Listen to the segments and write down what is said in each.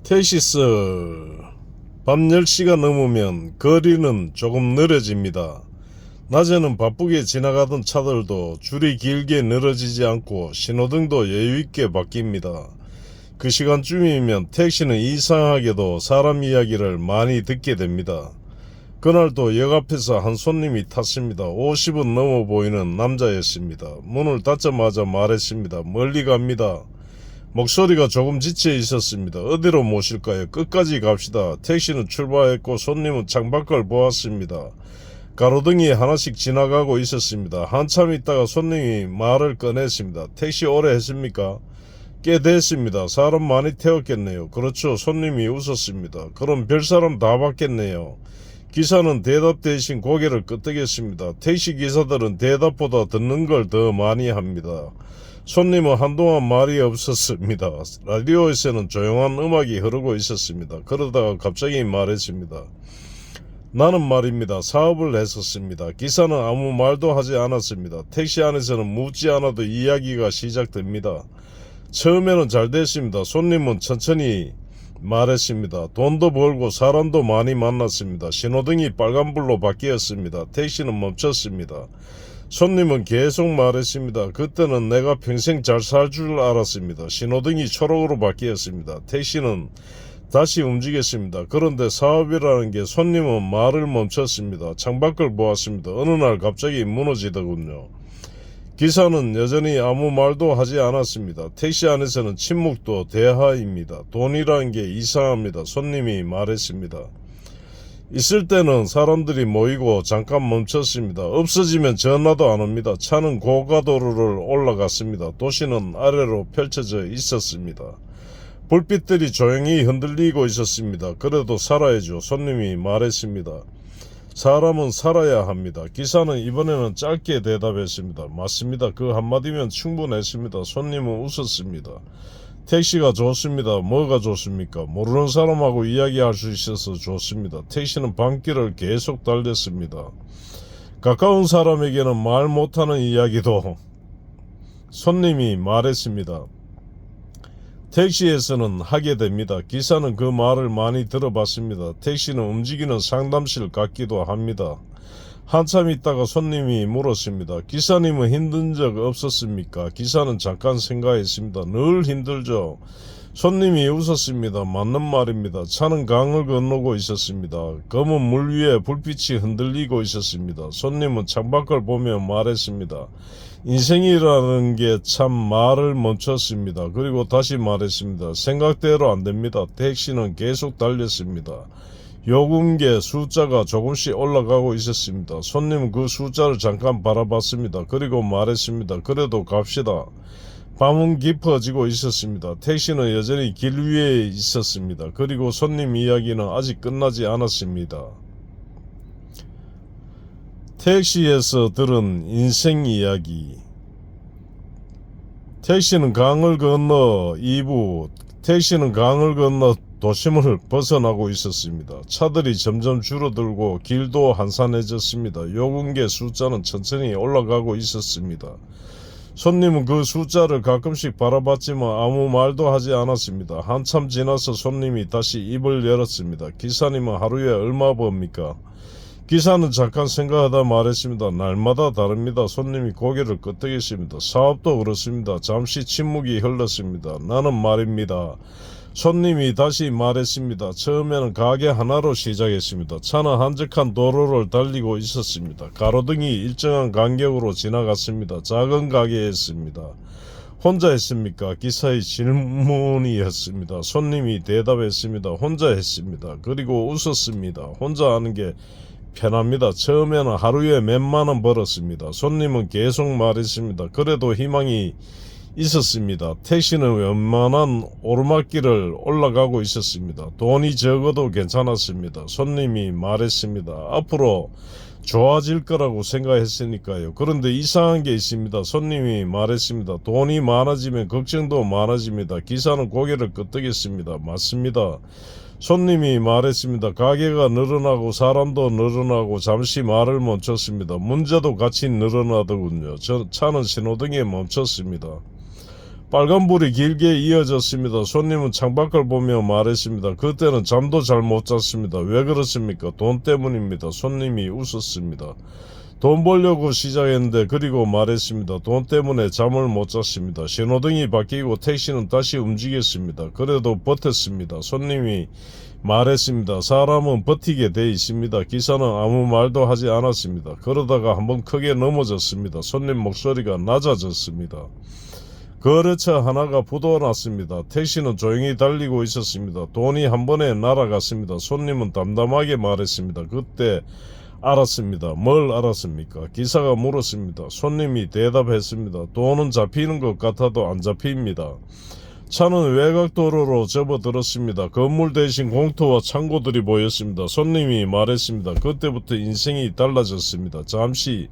테시스 밤 10시가 넘으면 거리는 조금 느려집니다. 낮에는 바쁘게 지나가던 차들도 줄이 길게 늘어지지 않고 신호등도 여유있게 바뀝니다. 그 시간쯤이면 택시는 이상하게도 사람 이야기를 많이 듣게 됩니다. 그날도 역 앞에서 한 손님이 탔습니다. 50은 넘어 보이는 남자였습니다. 문을 닫자마자 말했습니다. 멀리 갑니다. 목소리가 조금 지쳐 있었습니다. 어디로 모실까요? 끝까지 갑시다. 택시는 출발했고 손님은 창밖을 보았습니다. 가로등이 하나씩 지나가고 있었습니다. 한참 있다가 손님이 말을 꺼냈습니다. 택시 오래 했습니까? 꽤 됐습니다. 사람 많이 태웠겠네요. 그렇죠. 손님이 웃었습니다. 그럼 별사람 다 봤겠네요. 기사는 대답 대신 고개를 끄덕였습니다. 택시 기사들은 대답보다 듣는 걸 더 많이 합니다. 손님은 한동안 말이 없었습니다. 라디오에서는 조용한 음악이 흐르고 있었습니다. 그러다가 갑자기 말했습니다. 나는 말입니다. 사업을 했었습니다. 기사는 아무 말도 하지 않았습니다. 택시 안에서는 묻지 않아도 이야기가 시작됩니다. 처음에는 잘 됐습니다. 손님은 천천히 말했습니다. 돈도 벌고 사람도 많이 만났습니다. 신호등이 빨간불로 바뀌었습니다. 택시는 멈췄습니다. 손님은 계속 말했습니다. 그때는 내가 평생 잘 살 줄 알았습니다. 신호등이 초록으로 바뀌었습니다. 택시는 다시 움직였습니다. 그런데 사업이라는 게 손님은 말을 멈췄습니다. 창밖을 보았습니다. 어느 날 갑자기 무너지더군요. 기사는 여전히 아무 말도 하지 않았습니다. 택시 안에서는 침묵도 대화입니다. 돈이라는 게 이상합니다. 손님이 말했습니다. 있을 때는 사람들이 모이고 잠깐 멈췄습니다. 없어지면 전화도 안 옵니다. 차는 고가도로를 올라갔습니다. 도시는 아래로 펼쳐져 있었습니다. 불빛들이 조용히 흔들리고 있었습니다. 그래도 살아야죠. 손님이 말했습니다. 사람은 살아야 합니다. 기사는 이번에는 짧게 대답했습니다. 맞습니다. 그 한마디면 충분했습니다. 손님은 웃었습니다. 택시가 좋습니다. 뭐가 좋습니까? 모르는 사람하고 이야기할 수 있어서 좋습니다. 택시는 밤길을 계속 달렸습니다. 가까운 사람에게는 말 못하는 이야기도 손님이 말했습니다. 택시에서는 하게 됩니다. 기사는 그 말을 많이 들어봤습니다. 택시는 움직이는 상담실 같기도 합니다. 한참 있다가 손님이 물었습니다. 기사님은 힘든 적 없었습니까? 기사는 잠깐 생각했습니다. 늘 힘들죠. 손님이 웃었습니다. 맞는 말입니다. 차는 강을 건너고 있었습니다. 검은 물 위에 불빛이 흔들리고 있었습니다. 손님은 창밖을 보며 말했습니다. 인생이라는 게 참 말을 멈췄습니다. 그리고 다시 말했습니다. 생각대로 안 됩니다. 택시는 계속 달렸습니다. 요금계 숫자가 조금씩 올라가고 있었습니다. 손님은 그 숫자를 잠깐 바라봤습니다. 그리고 말했습니다. 그래도 갑시다. 밤은 깊어지고 있었습니다. 택시는 여전히 길 위에 있었습니다. 그리고 손님 이야기는 아직 끝나지 않았습니다. 택시에서 들은 인생 이야기. 택시는 강을 건너 택시는 강을 건너 도심을 벗어나고 있었습니다. 차들이 점점 줄어들고 길도 한산해졌습니다. 요금계 숫자는 천천히 올라가고 있었습니다. 손님은 그 숫자를 가끔씩 바라봤지만 아무 말도 하지 않았습니다. 한참 지나서 손님이 다시 입을 열었습니다. 기사님은 하루에 얼마 법니까? 기사는 잠깐 생각하다 말했습니다. 날마다 다릅니다. 손님이 고개를 끄덕였습니다. 사업도 그렇습니다. 잠시 침묵이 흘렀습니다. 나는 말입니다. 손님이 다시 말했습니다. 처음에는 가게 하나로 시작했습니다. 차는 한적한 도로를 달리고 있었습니다. 가로등이 일정한 간격으로 지나갔습니다. 작은 가게였습니다. 혼자 했습니까? 기사의 질문이었습니다. 손님이 대답했습니다. 혼자 했습니다. 그리고 웃었습니다. 혼자 하는 게 편합니다. 처음에는 하루에 몇만 원 벌었습니다. 손님은 계속 말했습니다. 그래도 희망이 있었습니다. 택시는 웬만한 오르막길을 올라가고 있었습니다. 돈이 적어도 괜찮았습니다. 손님이 말했습니다. 앞으로 좋아질 거라고 생각했으니까요. 그런데 이상한 게 있습니다. 손님이 말했습니다. 돈이 많아지면 걱정도 많아집니다. 기사는 고개를 끄덕였습니다. 맞습니다. 손님이 말했습니다. 가게가 늘어나고 사람도 늘어나고 잠시 말을 멈췄습니다. 문제도 같이 늘어나더군요. 차는 신호등에 멈췄습니다. 빨간불이 길게 이어졌습니다. 손님은 창밖을 보며 말했습니다. 그때는 잠도 잘 못 잤습니다. 왜 그렇습니까? 돈 때문입니다. 손님이 웃었습니다. 돈 벌려고 시작했는데 그리고 말했습니다. 돈 때문에 잠을 못 잤습니다. 신호등이 바뀌고 택시는 다시 움직였습니다. 그래도 버텼습니다. 손님이 말했습니다. 사람은 버티게 돼 있습니다. 기사는 아무 말도 하지 않았습니다. 그러다가 한번 크게 넘어졌습니다. 손님 목소리가 낮아졌습니다. 거래처 하나가 부도났습니다. 택시는 조용히 달리고 있었습니다. 돈이 한 번에 날아갔습니다. 손님은 담담하게 말했습니다. 그때 알았습니다. 뭘 알았습니까? 기사가 물었습니다. 손님이 대답했습니다. 돈은 잡히는 것 같아도 안 잡힙니다. 차는 외곽도로로 접어들었습니다. 건물 대신 공터와 창고들이 보였습니다. 손님이 말했습니다. 그때부터 인생이 달라졌습니다. 잠시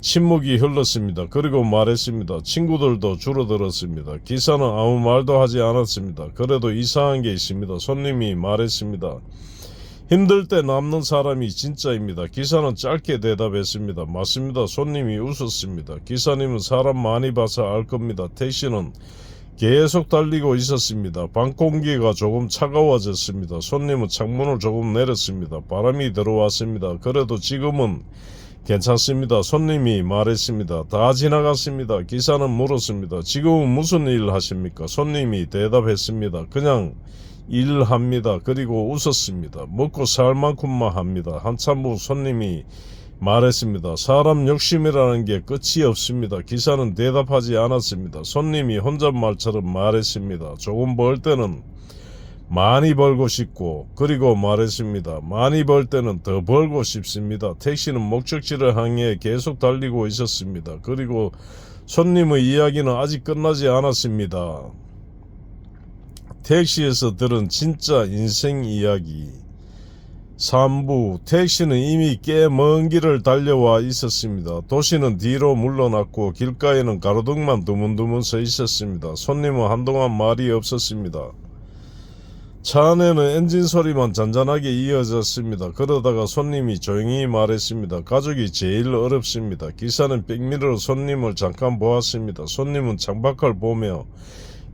침묵이 흘렀습니다. 그리고 말했습니다. 친구들도 줄어들었습니다. 기사는 아무 말도 하지 않았습니다. 그래도 이상한 게 있습니다. 손님이 말했습니다. 힘들 때 남는 사람이 진짜입니다. 기사는 짧게 대답했습니다. 맞습니다. 손님이 웃었습니다. 기사님은 사람 많이 봐서 알 겁니다. 택시는 계속 달리고 있었습니다. 방 공기가 조금 차가워졌습니다. 손님은 창문을 조금 내렸습니다. 바람이 들어왔습니다. 그래도 지금은 괜찮습니다. 손님이 말했습니다. 다 지나갔습니다. 기사는 물었습니다. 지금은 무슨 일 하십니까? 손님이 대답했습니다. 그냥 일합니다. 그리고 웃었습니다. 먹고 살 만큼만 합니다. 한참 후 손님이 말했습니다. 사람 욕심이라는 게 끝이 없습니다. 기사는 대답하지 않았습니다. 손님이 혼잣말처럼 말했습니다. 조금 벌 때는 많이 벌고 싶고, 그리고 말했습니다. 많이 벌 때는 더 벌고 싶습니다. 택시는 목적지를 향해 계속 달리고 있었습니다. 그리고 손님의 이야기는 아직 끝나지 않았습니다. 택시에서 들은 진짜 인생 이야기. 3부. 택시는 이미 꽤 먼 길을 달려와 있었습니다. 도시는 뒤로 물러났고 길가에는 가로등만 드문드문 서 있었습니다. 손님은 한동안 말이 없었습니다. 차 안에는 엔진 소리만 잔잔하게 이어졌습니다. 그러다가 손님이 조용히 말했습니다. 가족이 제일 어렵습니다. 기사는 백미러로 손님을 잠깐 보았습니다. 손님은 창밖을 보며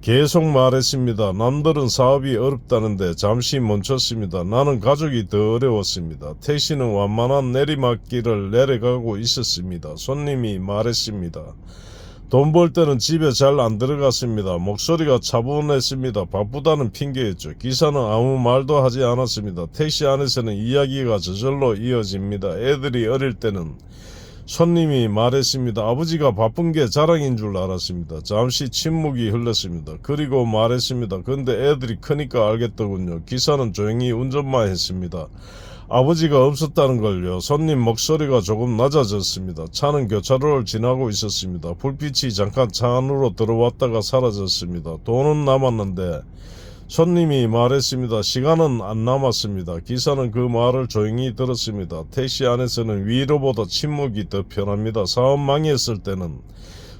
계속 말했습니다. 남들은 사업이 어렵다는데 잠시 멈췄습니다. 나는 가족이 더 어려웠습니다. 택시는 완만한 내리막길을 내려가고 있었습니다. 손님이 말했습니다. 돈 벌 때는 집에 잘 안 들어갔습니다. 목소리가 차분했습니다. 바쁘다는 핑계였죠. 기사는 아무 말도 하지 않았습니다. 택시 안에서는 이야기가 저절로 이어집니다. 애들이 어릴 때는 손님이 말했습니다. 아버지가 바쁜 게 자랑인 줄 알았습니다. 잠시 침묵이 흘렀습니다. 그리고 말했습니다. 근데 애들이 크니까 알겠더군요. 기사는 조용히 운전만 했습니다. 아버지가 없었다는 걸요. 손님 목소리가 조금 낮아졌습니다. 차는 교차로를 지나고 있었습니다. 불빛이 잠깐 차 안으로 들어왔다가 사라졌습니다. 돈은 남았는데 손님이 말했습니다. 시간은 안 남았습니다. 기사는 그 말을 조용히 들었습니다. 택시 안에서는 위로보다 침묵이 더 편합니다. 사업 망했을 때는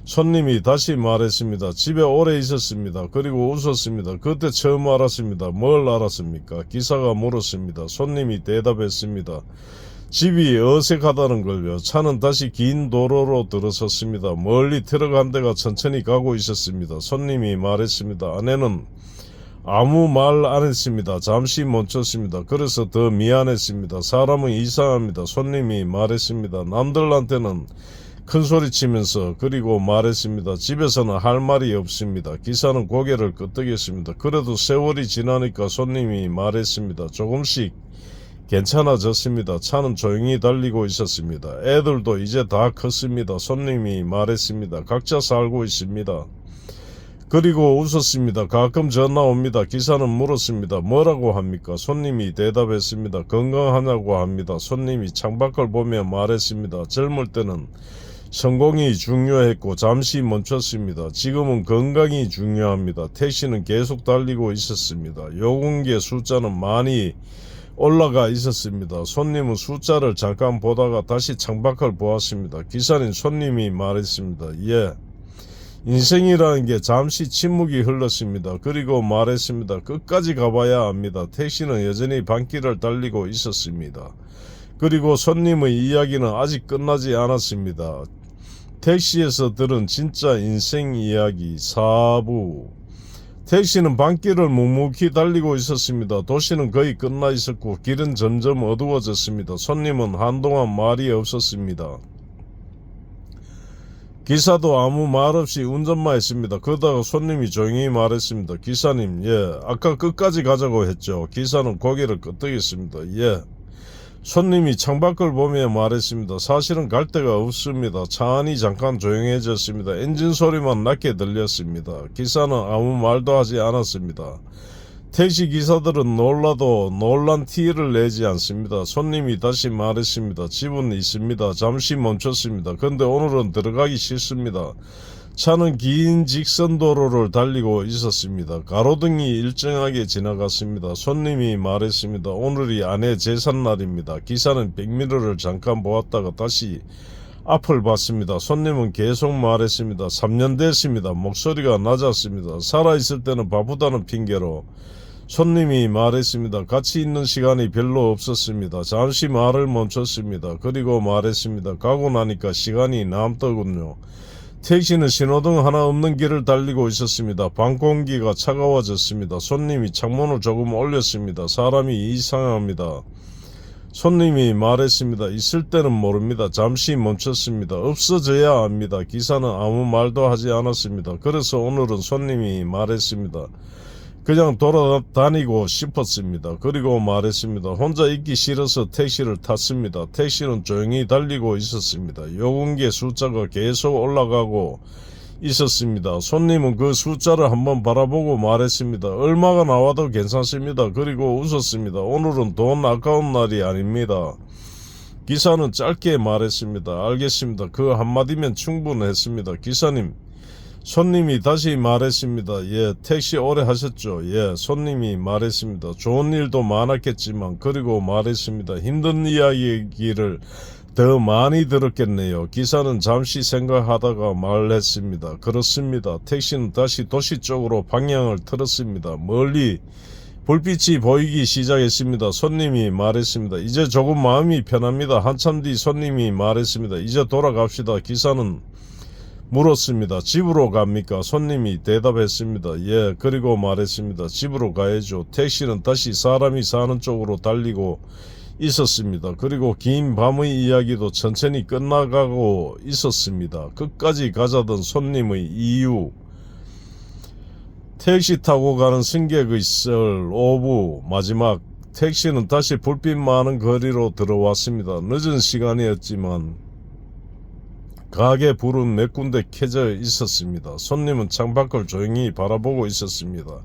손님이 다시 말했습니다. 집에 오래 있었습니다. 그리고 웃었습니다. 그때 처음 알았습니다. 뭘 알았습니까? 기사가 물었습니다. 손님이 대답했습니다. 집이 어색하다는 걸요. 차는 다시 긴 도로로 들어섰습니다. 멀리 트럭 한 대가 천천히 가고 있었습니다. 손님이 말했습니다. 아내는 아무 말 안 했습니다. 잠시 멈췄습니다. 그래서 더 미안했습니다. 사람은 이상합니다. 손님이 말했습니다. 남들한테는 큰 소리 치면서 그리고 말했습니다. 집에서는 할 말이 없습니다. 기사는 고개를 끄덕였습니다. 그래도 세월이 지나니까 손님이 말했습니다. 조금씩 괜찮아졌습니다. 차는 조용히 달리고 있었습니다. 애들도 이제 다 컸습니다. 손님이 말했습니다. 각자 살고 있습니다. 그리고 웃었습니다. 가끔 전화 옵니다. 기사는 물었습니다. 뭐라고 합니까? 손님이 대답했습니다. 건강하냐고 합니다. 손님이 창밖을 보며 말했습니다. 젊을 때는 성공이 중요했고 잠시 멈췄습니다. 지금은 건강이 중요합니다. 택시는 계속 달리고 있었습니다. 요금계 숫자는 많이 올라가 있었습니다. 손님은 숫자를 잠깐 보다가 다시 창밖을 보았습니다. 기사는 손님이 말했습니다. 예. 인생이라는 게 잠시 침묵이 흘렀습니다. 그리고 말했습니다. 끝까지 가봐야 합니다. 택시는 여전히 밤길을 달리고 있었습니다. 그리고 손님의 이야기는 아직 끝나지 않았습니다. 택시에서 들은 진짜 인생 이야기 4부. 택시는 밤길을 묵묵히 달리고 있었습니다. 도시는 거의 끝나 있었고 길은 점점 어두워졌습니다. 손님은 한동안 말이 없었습니다. 기사도 아무 말 없이 운전만 했습니다. 그러다가 손님이 조용히 말했습니다. 기사님, 아까 끝까지 가자고 했죠. 기사는 고개를 끄덕였습니다. 손님이 창밖을 보며 말했습니다. 사실은 갈 데가 없습니다. 차 안이 잠깐 조용해졌습니다. 엔진 소리만 낮게 들렸습니다. 기사는 아무 말도 하지 않았습니다. 택시 기사들은 놀라도 놀란 티를 내지 않습니다. 손님이 다시 말했습니다. 집은 있습니다. 잠시 멈췄습니다. 근데 오늘은 들어가기 싫습니다. 차는 긴 직선도로를 달리고 있었습니다. 가로등이 일정하게 지나갔습니다. 손님이 말했습니다. 오늘이 아내 제삿날입니다. 기사는 백미러를 잠깐 보았다가 다시 앞을 봤습니다. 손님은 계속 말했습니다. 3년 됐습니다. 목소리가 낮았습니다. 살아있을 때는 바쁘다는 핑계로 손님이 말했습니다. 같이 있는 시간이 별로 없었습니다. 잠시 말을 멈췄습니다. 그리고 말했습니다. 가고 나니까 시간이 남더군요. 택시는 신호등 하나 없는 길을 달리고 있었습니다. 밤 공기가 차가워졌습니다. 손님이 창문을 조금 올렸습니다. 사람이 이상합니다. 손님이 말했습니다. 있을 때는 모릅니다. 잠시 멈췄습니다. 없어져야 합니다. 기사는 아무 말도 하지 않았습니다. 그래서 오늘은 손님이 말했습니다. 그냥 돌아다니고 싶었습니다. 그리고 말했습니다. 혼자 있기 싫어서 택시를 탔습니다. 택시는 조용히 달리고 있었습니다. 요금계 숫자가 계속 올라가고 있었습니다. 손님은 그 숫자를 한번 바라보고 말했습니다. 얼마가 나와도 괜찮습니다. 그리고 웃었습니다. 오늘은 돈 아까운 날이 아닙니다. 기사는 짧게 말했습니다. 알겠습니다. 그 한마디면 충분했습니다. 기사님, 손님이 다시 말했습니다. 택시 오래 하셨죠? 손님이 말했습니다. 좋은 일도 많았겠지만, 그리고 말했습니다. 힘든 이야기를 더 많이 들었겠네요. 기사는 잠시 생각하다가 말했습니다. 그렇습니다. 택시는 다시 도시 쪽으로 방향을 틀었습니다. 멀리 불빛이 보이기 시작했습니다. 손님이 말했습니다. 이제 조금 마음이 편합니다. 한참 뒤 손님이 말했습니다. 이제 돌아갑시다. 기사는 물었습니다. 집으로 갑니까? 손님이 대답했습니다. 그리고 말했습니다. 집으로 가야죠. 택시는 다시 사람이 사는 쪽으로 달리고 있었습니다. 그리고 긴 밤의 이야기도 천천히 끝나가고 있었습니다. 끝까지 가자던 손님의 이유. 택시 타고 가는 승객의 썰 5부 마지막. 택시는 다시 불빛 많은 거리로 들어왔습니다. 늦은 시간이었지만 가게 불은 몇 군데 켜져 있었습니다. 손님은 창밖을 조용히 바라보고 있었습니다.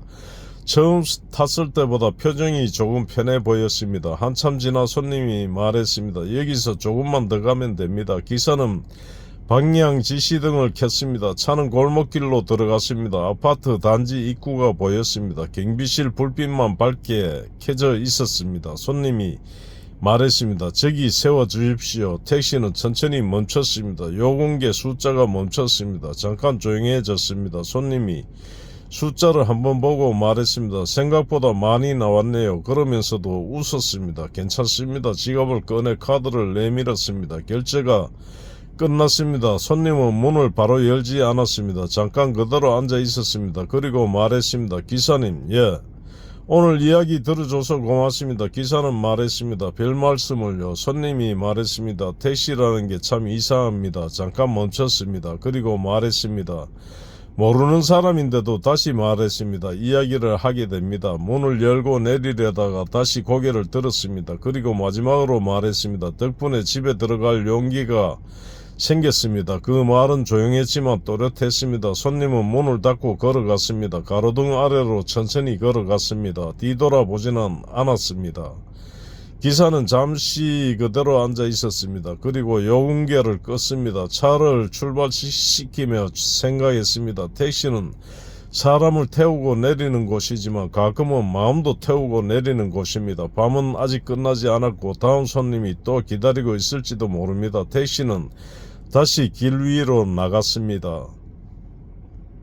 처음 탔을 때보다 표정이 조금 편해 보였습니다. 한참 지나 손님이 말했습니다. 여기서 조금만 더 가면 됩니다. 기사는 방향 지시등을 켰습니다. 차는 골목길로 들어갔습니다. 아파트 단지 입구가 보였습니다. 경비실 불빛만 밝게 켜져 있었습니다. 손님이 말했습니다. 저기 세워주십시오. 택시는 천천히 멈췄습니다. 요금계 숫자가 멈췄습니다. 잠깐 조용해졌습니다. 손님이 숫자를 한번 보고 말했습니다. 생각보다 많이 나왔네요. 그러면서도 웃었습니다. 괜찮습니다. 지갑을 꺼내 카드를 내밀었습니다. 결제가 끝났습니다. 손님은 문을 바로 열지 않았습니다. 잠깐 그대로 앉아 있었습니다. 그리고 말했습니다. 기사님, 오늘 이야기 들어줘서 고맙습니다. 기사는 말했습니다. 별 말씀을요. 손님이 말했습니다. 택시라는 게 참 이상합니다. 잠깐 멈췄습니다. 그리고 말했습니다. 모르는 사람인데도 다시 말했습니다. 이야기를 하게 됩니다. 문을 열고 내리려다가 다시 고개를 들었습니다. 그리고 마지막으로 말했습니다. 덕분에 집에 들어갈 용기가 생겼습니다. 그 말은 조용했지만 또렷했습니다. 손님은 문을 닫고 걸어갔습니다. 가로등 아래로 천천히 걸어갔습니다. 뒤돌아보지는 않았습니다. 기사는 잠시 그대로 앉아 있었습니다. 그리고 요금계를 껐습니다. 차를 출발시키며 생각했습니다. 택시는 사람을 태우고 내리는 곳이지만 가끔은 마음도 태우고 내리는 곳입니다. 밤은 아직 끝나지 않았고 다음 손님이 또 기다리고 있을지도 모릅니다. 택시는 다시 길 위로 나갔습니다.